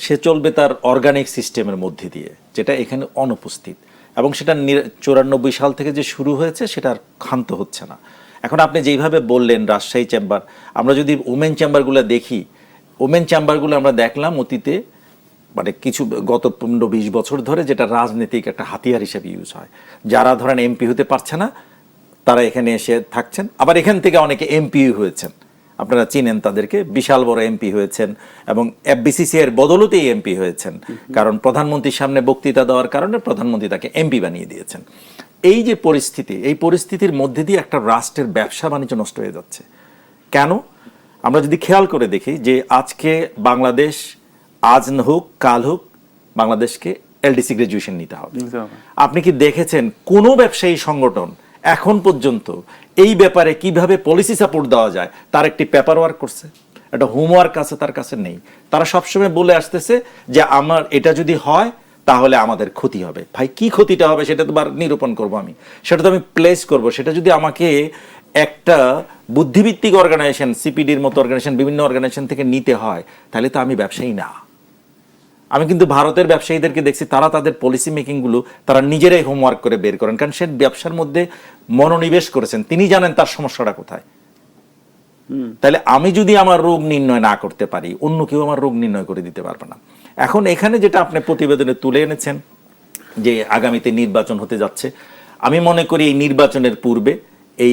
সে চলবে তার অর্গানিক সিস্টেমের মধ্যে দিয়ে, যেটা এখানে অনুপস্থিত। এবং সেটা 94 সাল থেকে যে শুরু হয়েছে সেটা আর ক্ষান্ত হচ্ছে না। এখন আপনি যেইভাবে বললেন রাজশাহী চেম্বার, আমরা যদি ওমেন চেম্বারগুলো দেখি, ওমেন চেম্বারগুলো আমরা দেখলাম অতীতে মানে কিছু গত 15-20 বছর ধরে যেটা রাজনৈতিক একটা হাতিয়ার হিসেবে ইউজ হয়। যারা ধরেন এমপি হতে পারছে না, তারা এখানে এসে থাকছেন। আবার এখান থেকে অনেকে এমপি হয়েছেন, আপনারা চিনেন তাদেরকে, বিশাল বড় এমপি হয়েছেন এবং এফবিসিসি এর বদলতেই এমপি হয়েছেন, কারণ প্রধানমন্ত্রীর সামনে বক্তৃতা দেওয়ার কারণে প্রধানমন্ত্রী তাকে এমপি বানিয়ে দিয়েছেন। এই যে পরিস্থিতি, এই পরিস্থিতির মধ্যে দিয়ে একটা রাষ্ট্রের ব্যবসা বাণিজ্য নষ্ট হয়ে যাচ্ছে। কেন? আমরা যদি খেয়াল করে দেখি যে আজকে বাংলাদেশ, আজ হোক কাল হোক, বাংলাদেশকে এলডিসি গ্রাজুয়েশন নিতে হবে। আপনি কি দেখেছেন কোনো ব্যবসায়ী সংগঠন এখন পর্যন্ত এই ব্যাপারে কিভাবে পলিসি সাপোর্ট দেওয়া যায় তার একটি পেপার ওয়ার্ক করছে? একটা হোমওয়ার্ক আছে তার কাছে নেই। তারা সবসময় বলে আসতেছে যে আমার এটা যদি হয় তাহলে আমাদের ক্ষতি হবে। ভাই, কি ক্ষতিটা হবে সেটা তো নিরূপণ করব আমি, সেটা তো আমি প্লেস করব। সেটা যদি আমাকে একটা বুদ্ধিভিত্তিক অর্গানাইজেশন, সিপিডির মতো অর্গানাইজেশন, বিভিন্ন অর্গানাইজেশন থেকে নিতে হয়, তাহলে তো আমি ব্যবসায়ী না। আমি কিন্তু ভারতের ব্যবসায়ীদেরকে দেখছি, তারা তাদের পলিসি মেকিংগুলো তারা নিজেরাই হোমওয়ার্ক করে বের করেন, কারণ সে ব্যবসার মধ্যে মনোনিবেশ করেছেন, তিনি জানেন তার সমস্যাটা কোথায়। তাহলে আমি যদি আমার রোগ নির্ণয় না করতে পারি, অন্য কেউ আমার রোগ নির্ণয় করে দিতে পারবে না। এখন এখানে যেটা আপনি প্রতিবেদনে তুলে এনেছেন যে আগামীতে নির্বাচন হতে যাচ্ছে, আমি মনে করি এই নির্বাচনের পূর্বে এই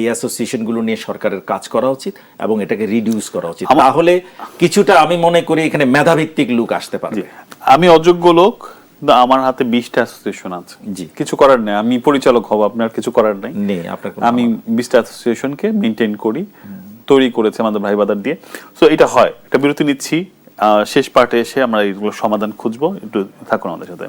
অ্যাসোসিয়েশনগুলো নিয়ে সরকারের কাজ করা উচিত এবং এটাকে রিডিউস করা উচিত। তাহলে কিছুটা আমি মনে করি এখানে মেধাভিত্তিক লোক আসতে পারবে। আমি অযোগ্য লোক, আমার হাতে 20টা অ্যাসোসিয়েশন আছে, জি, কিছু করার নেই, আমি পরিচালক হব, আপনার কিছু করার নেই। আমি 20টা অ্যাসোসিয়েশনকে মেনটেন করি, তৈরি করেছে আমাদের ভাই বাদার দিয়ে। সো এটা হয়, একটা বিরতি নিচ্ছি, শেষ পার্টে এসে আমরা এইগুলো সমাধান খুঁজবো। একটু থাকুন আমাদের সাথে।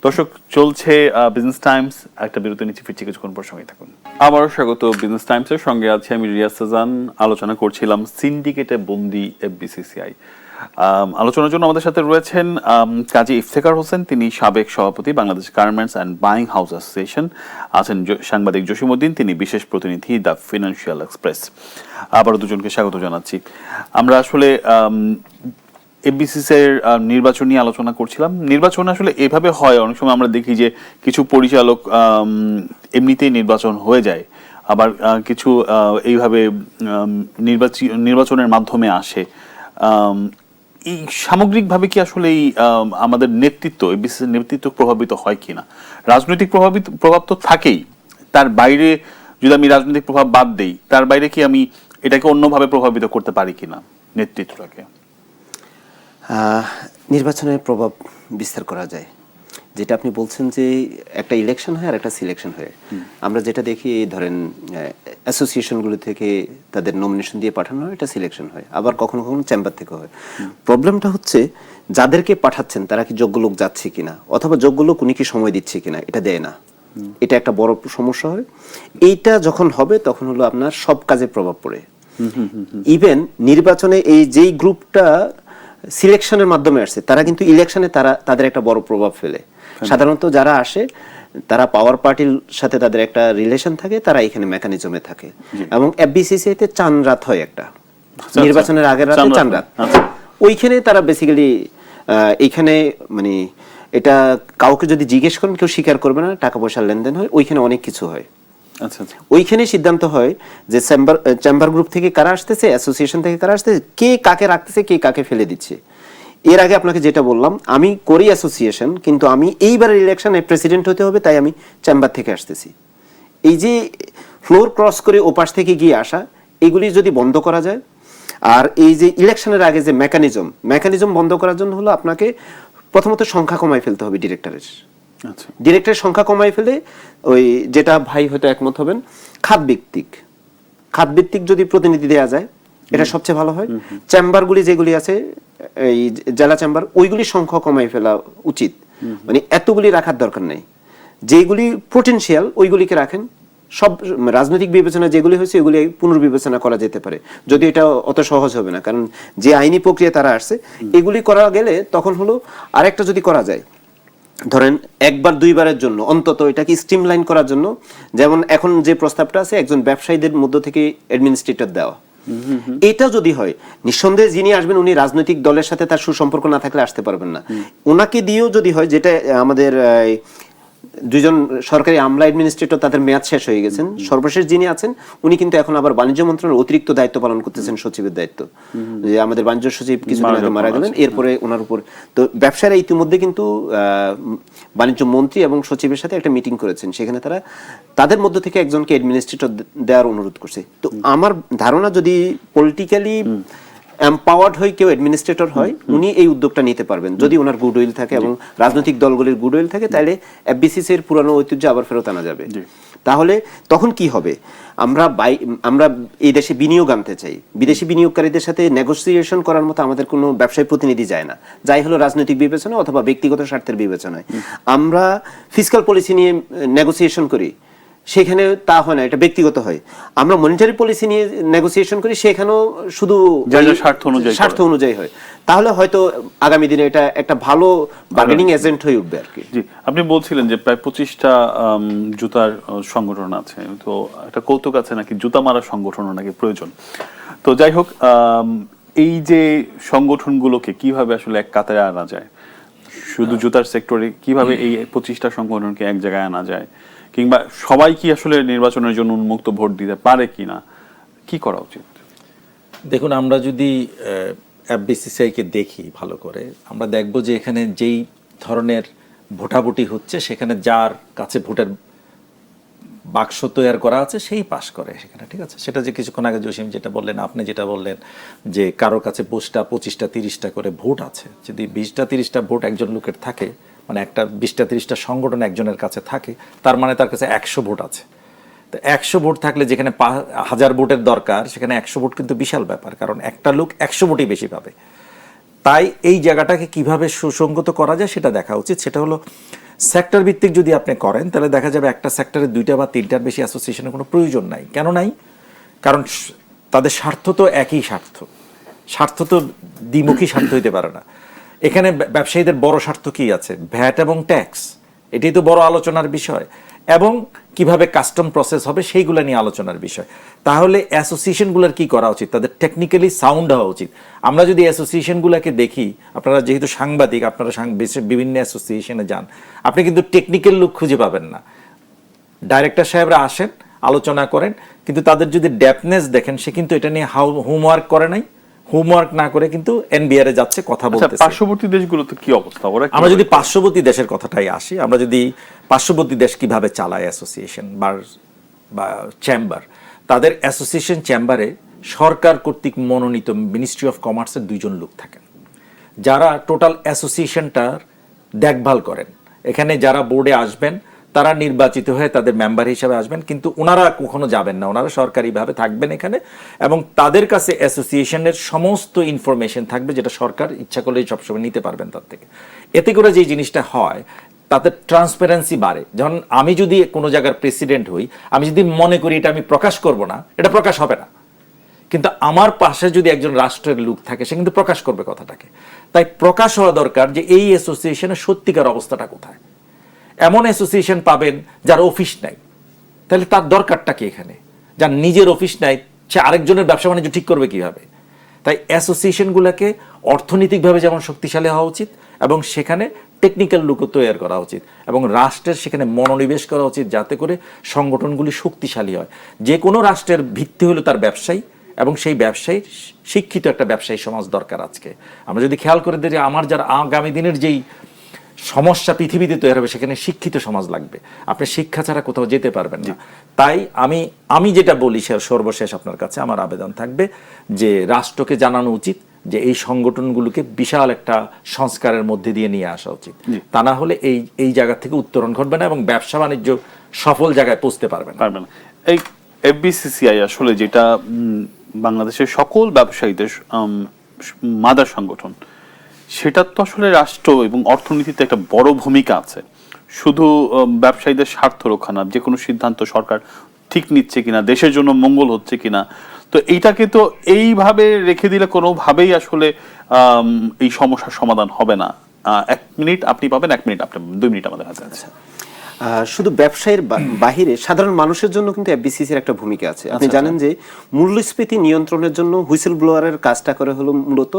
দর্শক, চলছে বিজনেস টাইমস, একটা বিরতি নিচ্ছি, ফিরছি কিছুক্ষণ পর, সঙ্গে থাকুন। আবারও স্বাগত বিজনেস টাইমসের সঙ্গে আছি আমি রিয়াজ সাজান। আলোচনা করছিলাম সিন্ডিকেটে বন্দি এফবিসিসিআই। আলোচনার জন্য আমাদের সাথে রয়েছেন কাজী ইফতেখার হোসেন, তিনি সাবেক সভাপতি Bangladesh garments and buying house association. আছেন সাংবাদিক জসিমউদ্দিন, তিনি বিশেষ প্রতিনিধি দ্য ফিনান্সিয়াল এক্সপ্রেস। আবারও দুজনকে স্বাগত জানাচ্ছি। আমরা আসলে এফবিসিসির নির্বাচন নিয়ে আলোচনা করছিলাম। নির্বাচন আসলে এভাবে হয়, অনেক সময় আমরা দেখি যে কিছু পরিচালক এমনিতেই নির্বাচন হয়ে যায়, আবার কিছু এইভাবে নির্বাচনের মাধ্যমে আসে। এই সামগ্রিকভাবে কি আসলে এই আমাদের নেতৃত্ব, এই বিশেষ নেতৃত্ব প্রভাবিত হয় কিনা? রাজনৈতিক প্রভাব তো থাকেই, তার বাইরে যদি আমি রাজনৈতিক প্রভাব বাদ দেই, তার বাইরে কি আমি এটাকে অন্যভাবে প্রভাবিত করতে পারি কিনা নেতৃত্বটাকে? নির্বাচনের প্রভাব বিস্তার করা যায়। যেটা আপনি বলছেন যে একটা ইলেকশন হয় আর একটা সিলেকশন হয়, আমরা যেটা দেখি ধরেন অ্যাসোসিয়েশনগুলো থেকে তাদের নমিনেশন দিয়ে পাঠানো হয়, এটা সিলেকশন হয়, আবার কখনো কখনো চেম্বার থেকে হয়। প্রবলেমটা হচ্ছে যাদেরকে পাঠাচ্ছেন তারা কি যোগ্য লোক যাচ্ছে কিনা, অথবা যোগ্য লোক উনি কি সময় দিচ্ছে কিনা, এটা দেয় না। এটা একটা বড় সমস্যা হয়। এইটা যখন হবে তখন হলো আপনার সব কাজে প্রভাব পড়ে। ইভেন নির্বাচনে এই যেই গ্রুপটা সিলেকশনের মাধ্যমে আসছে তারা কিন্তু ইলেকশনে তাদের একটা বড় প্রভাব ফেলে। সাধারণত যারা আসে তারা পাওয়ার পার্টির সাথে তাদের একটা রিলেশন থাকে, তারা এখানে মেকানিজমে থাকে। এবং এফবিসিসি তে চান রাত হয় একটা, নির্বাচনের আগের রাতে চান রাত, ওইখানে তারা বেসিক্যালি এইখানে মানে এটা কাউকে যদি জিজ্ঞেস করেন কেউ স্বীকার করবে না, টাকা পয়সার লেনদেন হয়, ওইখানে অনেক কিছু হয়। ওইখানে সিদ্ধান্ত হয় যে চেম্বার গ্রুপ থেকে কারা আসতেছে, অ্যাসোসিয়েশন থেকে কারা আসতেছে, কে কাকে রাখতেছে, কে কাকে ফেলে দিচ্ছে। এর আগে আপনাকে যেটা বললাম, আমি করি অ্যাসোসিয়েশন, কিন্তু আমি এইবারের ইলেকশনে প্রেসিডেন্ট হতে হবে তাই আমি চেম্বার থেকে আসতেছি। এই যে ফ্লোর ক্রস করে ওপাশ থেকে গিয়ে আসা, এগুলি যদি বন্ধ করা যায়, আর এই যে ইলেকশনের আগে যে মেকানিজম বন্ধ করার জন্য হলো আপনাকে প্রথমত সংখ্যা কমায় ফেলতে হবে ডিরেক্টরের। ডিরেক্টরের সংখ্যা কমায় ফেলে ওই যেটা ভাই হয়তো একমত হবেন, খাত ভিত্তিক যদি প্রতিনিধি দেওয়া যায় এটা সবচেয়ে ভালো হয়। চেম্বারগুলি যেগুলি আছে এই জেলা চেম্বার, ওইগুলির সংখ্যা কমায় ফেলা উচিত। মানে এতগুলি রাখার দরকার নেই, যেগুলি পোটেনশিয়াল ওইগুলিকে রাখেন। সব রাজনৈতিক বিবেচনা যেগুলি হয়েছে এগুলি পুনর্বিবেচনা করা যেতে পারে, যদি এটা অত সহজ হবে না, কারণ যে আইনি প্রক্রিয়া তারা আসছে এগুলি করা গেলে তখন হলো আরেকটা যদি করা যায়, ধরেন একবার দুইবারের জন্য অন্তত এটাকে স্ট্রিমলাইন করার জন্য, যেমন এখন যে প্রস্তাবটা আছে একজন ব্যবসায়ীদের মধ্য থেকে অ্যাডমিনিস্ট্রেটর দেওয়া, এটা যদি হয় নিঃসন্দেহে যিনি আসবেন উনি রাজনৈতিক দলের সাথে তার সুসম্পর্ক না থাকলে আসতে পারবেন না। ওনাকে দিয়েও যদি হয়, যেটা আমাদের দুইজন সরকারি আমলা অ্যাডমিনিস্ট্রেটর তাদের মেয়াদ শেষ হয়ে গেছেন, সর্বশেষ যিনি আছেন উনি কিন্তু এখন আবার বাণিজ্য মন্ত্রণালয়ের অতিরিক্ত দায়িত্ব পালন করতেছেন, সচিবের দায়িত্ব। যে আমাদের বাণিজ্য সচিব কিছুদিন আগে মারা গেলেন, এরপরে ওনার উপর তো ব্যবসায়ীরা ইতিমধ্যে কিন্তু বাণিজ্য মন্ত্রী এবং সচিবের সাথে একটা মিটিং করেছেন, সেখানে তারা তাদের মধ্য থেকে একজনকে অ্যাডমিনিস্ট্রেটর দেওয়ার অনুরোধ করছে। তো আমার ধারণা যদি পলিটিক্যালি এম্পাওয়ার্ড হয়ে কেউ অ্যাডমিনিস্ট্রেটর হয়, উনি এই উদ্যোগটা নিতে পারবেন যদি ওনার গুডউইল থাকে এবং রাজনৈতিক দলগুলির গুডউইল থাকে, তাহলে এফবিসিসি এর পুরানো ঐতিহ্য আবার ফেরত আনা যাবে। তাহলে তখন কি হবে, আমরা এই দেশে বিনিয়োগ আনতে চাই, বিদেশি বিনিয়োগকারীদের সাথে নেগোসিয়েশন করার মতো আমাদের কোনো ব্যবসায়ী প্রতিনিধি যায় না, যাই হলো রাজনৈতিক বিবেচনা অথবা ব্যক্তিগত স্বার্থের বিবেচনায়। আমরা ফিসক্যাল পলিসি নিয়ে নেগোসিয়েশন করি, সেখানে তা হয় না, এটা ব্যক্তিগত হয়। আমরা মনিটারি পলিসি নিয়ে নেগোসিয়েশন করি, সেখানেও শুধু স্বার্থ অনুযায়ী হয়। তাহলে হয়তো আগামী দিনে এটা একটা ভালো বার্গেনিং এজেন্ট হয়ে উঠবে আর কি। জি, আপনি বলছিলেন যে প্রায় 25টা জুতার সংগঠন আছে, তো একটা কৌতুক আছে নাকি জুতা মারা সংগঠনও নাকি প্রয়োজন। তো যাই হোক, এই যে সংগঠনগুলোকে কিভাবে আসলে এক কাতারে আনা যায়, শুধু জুতার সেক্টরে কিভাবে এই 25টা সংগঠনকে এক জায়গায় আনা যায়, কিংবা সবাই কি আসলে নির্বাচনের জন্য উন্মুক্ত ভোট দিতে পারে কিনা, কি করা উচিত? দেখুন, আমরা যদি এফবিসিসিআইকে দেখি ভালো করে, আমরা দেখব যে এখানে যেই ধরনের ভোটাভুটি হচ্ছে সেখানে যার কাছে ভোটের বাক্স তৈরি করা আছে সেই পাস করে সেখানে, ঠিক আছে। সেটা যে কিছুক্ষণ আগে জসিম যেটা বললেন, আপনি যেটা বললেন যে কারো কাছে 25টা 25টা 30টা করে ভোট আছে, যদি 20টা 30টা ভোট একজন লোকের থাকে, মানে একটা 20টা 30টা সংগঠন একজনের কাছে থাকে, তার মানে তার কাছে 100 ভোট আছে। তো 100 ভোট থাকলে যেখানে 1000 ভোটের দরকার সেখানে 100 ভোট কিন্তু বিশাল ব্যাপার, কারণ একটা লোক 100 ভোটই বেশি পাবে। তাই এই জায়গাটাকে কিভাবে সুসংগত করা যায় সেটা দেখা উচিত। সেটা হলো সেক্টর ভিত্তিক যদি আপনি করেন তাহলে দেখা যাবে একটা সেক্টরে 2টা বা 3টার বেশি অ্যাসোসিয়েশনের কোনো প্রয়োজন নাই। কেন নাই? কারণ তাদের স্বার্থ তো একই স্বার্থ তো দ্বিমুখী স্বার্থ হইতে পারে না। এখানে ব্যবসায়ীদের বড় স্বার্থ কি আছে? ভ্যাট এবং ট্যাক্স, এটাই তো বড় আলোচনার বিষয়, এবং কিভাবে কাস্টম প্রসেস হবে সেইগুলো নিয়ে আলোচনার বিষয়। তাহলে অ্যাসোসিয়েশনগুলোর কি করা উচিত? তাদের টেকনিক্যালি সাউন্ড হওয়া উচিত। আমরা যদি অ্যাসোসিয়েশনগুলোকে দেখি, আপনারা যেহেতু সাংবাদিক, আপনারা বিভিন্ন অ্যাসোসিয়েশনে যান, আপনি কিন্তু টেকনিক্যাল লোক খুঁজে পাবেন না। ডাইরেক্টর সাহেবরা আসেন, আলোচনা করেন, কিন্তু তাদের যদি ডেপনেস দেখেন, সে কিন্তু এটা নিয়ে হোমওয়ার্ক করে নাই। হোমওয়ার্ক না করে কিন্তু এনবিআর এ যাচ্ছে, কথা আচ্ছা, বলতেছে। পার্শ্ববর্তী দেশগুলোতে কি অবস্থা? ওরা আমরা যদি পার্শ্ববর্তী দেশের কথাটাই আসি, আমরা যদি পার্শ্ববর্তী দেশ কিভাবে চালায় অ্যাসোসিয়েশন বা চেম্বার, তাদের অ্যাসোসিয়েশন চেম্বারে সরকার কর্তৃক মনোনীত মিনিস্ট্রি অফ কমার্সের 2 জন লোক থাকেন, যারা টোটাল অ্যাসোসিয়েশনটার দেখভাল করেন। এখানে যারা বোর্ডে আসবেন তারা নির্বাচিত হয়ে তাদের মেম্বার হিসেবে আসবেন, কিন্তু ওনারা কখনো যাবেন না, ওনারা সরকারিভাবে থাকবেন এখানে, এবং তাদের কাছে অ্যাসোসিয়েশনের সমস্ত ইনফরমেশন থাকবে, যেটা সরকার ইচ্ছা করলেই সবসময় নিতে পারবেন তার থেকে। এতে করে যে জিনিসটা হয়, তাতে ট্রান্সপারেন্সি বাড়ে। যেমন আমি যদি কোনো জায়গার প্রেসিডেন্ট হই, আমি যদি মনে করি এটা আমি প্রকাশ করব না, এটা প্রকাশ হবে না। কিন্তু আমার পাশে যদি একজন রাষ্ট্রের লোক থাকে, সে কিন্তু প্রকাশ করবে কথাটাকে। তাই প্রকাশ হওয়া দরকার যে এই অ্যাসোসিয়েশনের সত্যিকার অবস্থাটা কোথায়। এমন অ্যাসোসিয়েশন পাবেন যার অফিস নাই, তাহলে তার দরকারটা কি এখানে? যার নিজের অফিস নাই, সে আরেকজনের ব্যবসা বাণিজ্য ঠিক করবে কিভাবে? তাই অ্যাসোসিয়েশনগুলোকে অর্থনৈতিকভাবে যেমন শক্তিশালী হওয়া উচিত, এবং সেখানে টেকনিক্যাল লোকও তৈরি করা উচিত, এবং রাষ্ট্রের সেখানে মনোনিবেশ করা উচিত, যাতে করে সংগঠনগুলি শক্তিশালী হয়। যে কোনো রাষ্ট্রের ভিত্তি হলো তার ব্যবসায়ী, এবং সেই ব্যবসায়ী শিক্ষিত একটা ব্যবসায়ী সমাজ দরকার আজকে। আমরা যদি খেয়াল করে দিই যে আমার যারা আগামী দিনের যেই সমস্যা পৃথিবীতে তৈরি হবে, সেখানে শিক্ষিত সমাজ লাগবে। আপনি শিক্ষা ছাড়া কোথাও যেতে পারবেন না। তাই আমি যেটা বলি, সর্বশেষ আপনার কাছে আমার আবেদন থাকবে যে রাষ্ট্রকে জানানো উচিত যে এই সংগঠনগুলোকে বিশাল একটা সংস্কারের মধ্যে দিয়ে নিয়ে আসা উচিত। তা না হলে এই জায়গা থেকে উত্তরণ ঘটবে না, এবং ব্যবসা বাণিজ্য সফল জায়গায় পৌঁছতে পারবে না। এই এফবিসিসিআই আসলে যেটা বাংলাদেশের সকল ব্যবসায়ীদের মাদার সংগঠন, সেটার তো আসলে রাষ্ট্র এবং অর্থনীতিতে একটা বড় ভূমিকা আছে। শুধু ব্যবসায়ীদের স্বার্থ রক্ষা না, যে কোনো সিদ্ধান্ত সরকার ঠিক নিচ্ছে কিনা, দেশের জন্য মঙ্গল হচ্ছে কিনা, তো এইটাকে তো এইভাবে রেখে দিলে কোনোভাবেই আসলে এই সমস্যার সমাধান হবে না। 1 মিনিট আপনি পাবেন, 1 মিনিট আপনি, 2 মিনিট আমাদের হাতে আছে। শুধু ব্যবসায়ীর বাহিরে সাধারণ মানুষের জন্য কিন্তু এফবিসিসির একটা ভূমিকা আছে। আপনি জানেন যে মূল্যস্ফীতি নিয়ন্ত্রণের জন্য হুইসেল ব্লোয়ারের কাজটা করে হলো মূলত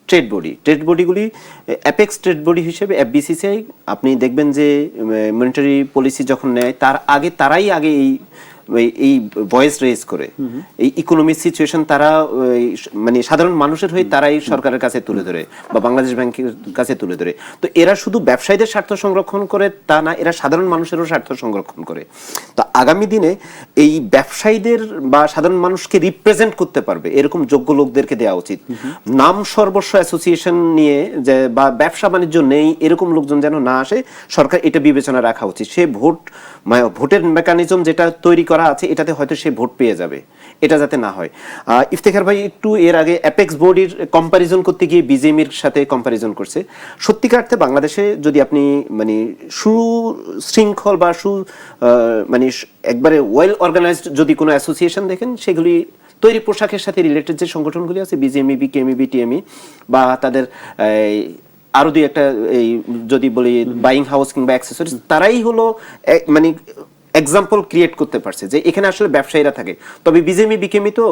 ট্রেড বডিগুলি অ্যাপেক্স ট্রেড বডি হিসেবে এফবিসিসিআই, আপনি দেখবেন যে মনিটারি পলিসি যখন নেয় তার আগে তারাই এই ভয়েস রেজ করে এই ইকোনমিক সিচুয়েশন তারা মানে সাধারণ মানুষের হয়ে তারাই সরকারের কাছে তুলে ধরে বা বাংলাদেশ ব্যাংকের কাছে তুলে ধরে। তো এরা শুধু ব্যবসায়ীদের স্বার্থ সংরক্ষণ করে তা না, এরা সাধারণ মানুষেরও স্বার্থ সংরক্ষণ করে। তো আগামী দিনে এই ব্যবসায়ীদের বা সাধারণ মানুষকে রিপ্রেজেন্ট করতে পারবে এরকম যোগ্য লোকদেরকে দেওয়া উচিত। নাম সর্বস্ব অ্যাসোসিয়েশন নিয়ে যে বা ব্যবসা বাণিজ্য নেই এরকম লোকজন যেন না আসে, সরকার এটা বিবেচনা রাখা উচিত। সে ভোটের মেকানিজম যেটা তৈরি করা আছে এটাতে হয়তো সে ভোট পেয়ে যাবে, এটা যাতে না হয়। ইফতেখার ভাই একটু এর আগে অ্যাপেক্স বডির কম্প্যারিজন করতে গিয়ে বিজেএমির সাথে কম্প্যারিজন করছে। সত্যিকার অর্থে বাংলাদেশে যদি আপনি মানে সুশৃঙ্খল বা মানে একবারে ওয়েল অর্গানাইজড যদি কোনো অ্যাসোসিয়েশন দেখেন, সেগুলি তৈরি পোশাকের সাথে রিলেটেড যে সংগঠনগুলি আছে, বিজেএমই, বিকেএমই, বিটিএমই, বা তাদের আরো দুই একটা এই যদি বলি বাইং হাউস কিংবা অ্যাক্সেসরিজ, তারাই হলো মানে এক্সাম্পল ক্রিয়েট করতে পারছে যে এখানে আসলে ব্যবসায়ীরা থাকে। তবে বিজেএমই, বিকেএমই তো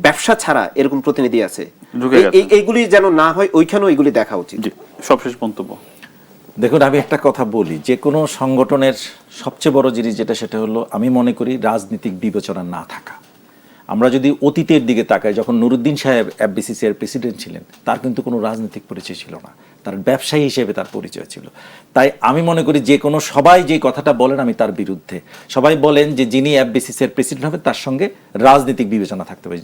ব্যবসা ছাড়া এরকম প্রতিনিধি আছে, এইগুলি যেন না হয়, ওইখানেও এইগুলি দেখা উচিত। সবশেষ মন্তব্য। দেখুন, আমি একটা কথা বলি, যে কোনো সংগঠনের সবচেয়ে বড় জিনিস যেটা, সেটা হলো আমি মনে করি রাজনৈতিক বিবেচনা না থাকা। আমরা যদি অতীতের দিকে তাকাই, যখন নুরুদ্দিন সাহেব এফবিসিসিআই প্রেসিডেন্ট ছিলেন, তার কিন্তু কোনো রাজনৈতিক পরিচয় ছিল না, তার ব্যবসায়ী হিসেবে তার পরিচয় ছিল। তাই আমি মনে করি যে কোনো সবাই যে কথাটা বলেন আমি তার বিরুদ্ধে। সবাই বলেন যে যিনি এফবিসিসিআই প্রেসিডেন্ট হবে তার সঙ্গে রাজনৈতিক বিবেচনা থাকতে হবে,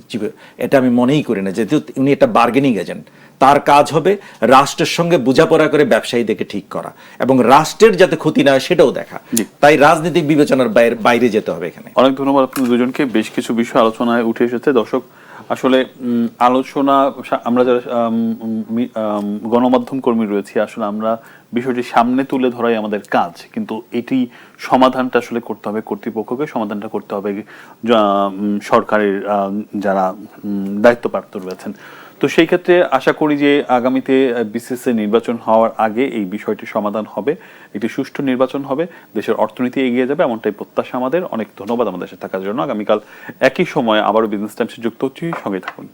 এটা আমি মনেই করি না। যেহেতু উনি একটা বার্গেনিং এজেন্ট, তার কাজ হবে রাষ্ট্রের সঙ্গে বোঝাপড়া করে ব্যবসায়ীদেরকে ঠিক করা এবং রাষ্ট্রের যাতে ক্ষতি না হয় সেটাও দেখা। তাই রাজনৈতিক বিবেচনার বাইরে যেতে হবে এখানে। অনেক ধন্যবাদ আপনাদের দুজনকে। বেশ কিছু বিষয় আলোচনায় উঠে এসেছে। দর্শক, আসলে আলোচনা, আমরা যারা গণমাধ্যম কর্মী রয়েছি, আসলে আমরা বিষয়টি সামনে তুলে ধরাই আমাদের কাজ, কিন্তু এটি সমাধানটা আসলে করতে হবে কর্তৃপক্ষকে, সমাধানটা করতে হবে সরকারের যারা দায়িত্বপ্রাপ্ত রয়েছেন। তো সেই ক্ষেত্রে আশা করি যে আগামীতে বিসিসি নির্বাচন হওয়ার আগে এই বিষয়টি সমাধান হবে, একটি সুষ্ঠু নির্বাচন হবে, দেশের অর্থনীতি এগিয়ে যাবে, এমনটাই প্রত্যাশা আমাদের। অনেক ধন্যবাদ আমাদের সাথে থাকার জন্য। আগামীকাল একই সময় আবারও বিজনেস টাইমসে যুক্ত হচ্ছি, সঙ্গে থাকুন।